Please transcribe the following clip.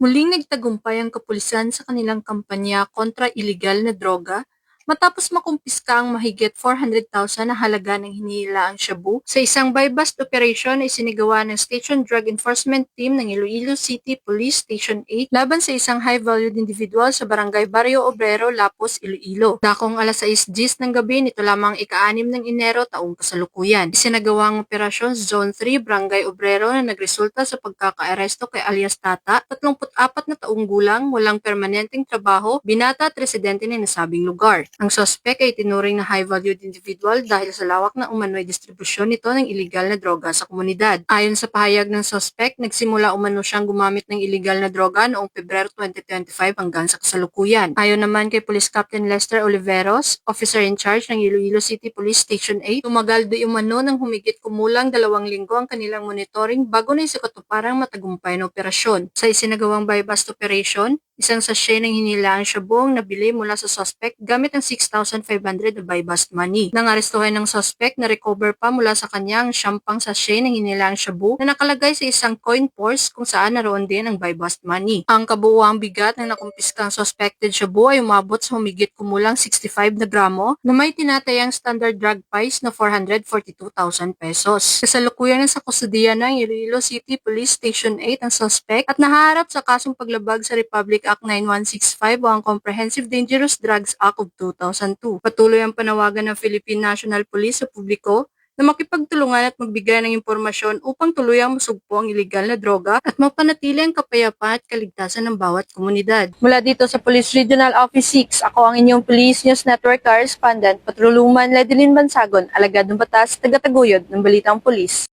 Muling nagtagumpay ang kapulisan sa kanilang kampanya kontra iligal na droga matapos makumpiska ang mahigit 400,000 na halaga ng hinihilaang shabu sa isang buy-bust operation na isinigawa ng Station Drug Enforcement Team ng Iloilo City Police Station 8 laban sa isang high-valued individual sa barangay Barrio Obrero, Lapos, Iloilo. Dakong alas 6:10 ng gabi nito lamang ika-6 ng Enero taong kasalukuyan. Isinagawa ang operasyon sa Zone 3, Barangay Obrero na nagresulta sa pagkaka-aresto kay alias Tata, 34 na taong gulang, walang permanenteng trabaho, binata at residente ng nasabing lugar. Ang sospek ay tinuring na high-valued individual dahil sa lawak na umano'y distribusyon nito ng iligal na droga sa komunidad. Ayon sa pahayag ng sospek, nagsimula umano siyang gumamit ng iligal na droga noong Pebrero 2025 hanggang sa kasalukuyan. Ayon naman kay Police Captain Lester Oliveros, officer in charge ng Iloilo City Police Station 8, tumagal di umano ng humigit kumulang 2 linggo ang kanilang monitoring bago na isakatuparang matagumpay na operasyon. Sa isinagawang buy-bust operation, isang sachet ng hinilaang shabu ang nabili mula sa suspect gamit ang 6,500 na buy-bust money. Nang arestuhan ng suspect, na-recover pa mula sa kanya ang 10 sachet ng hinilaang shabu na nakalagay sa isang coin purse kung saan naroon din ang buy-bust money. Ang kabuuang bigat ng nakumpiskang suspected shabu ay umabot sa humigit kumulang 65 na gramo na may tinatayang standard drug price na 442,000 pesos. Kasalukuyan sa kustudiya ng Iloilo City Police Station 8 ang suspect at nahaharap sa kasong paglabag sa Republic Act 9165 o ang Comprehensive Dangerous Drugs Act of 2002. Patuloy ang panawagan ng Philippine National Police sa publiko na makipagtulungan at magbigay ng impormasyon upang tuluyang masugpo ang iligal na droga at mapanatili ang kapayapaan at kaligtasan ng bawat komunidad. Mula dito sa Police Regional Office 6, ako ang inyong Police News Network Correspondent, Patroluman Ledeline Bansagon, alagad ng batas, tagataguyod ng Balitang Pulis.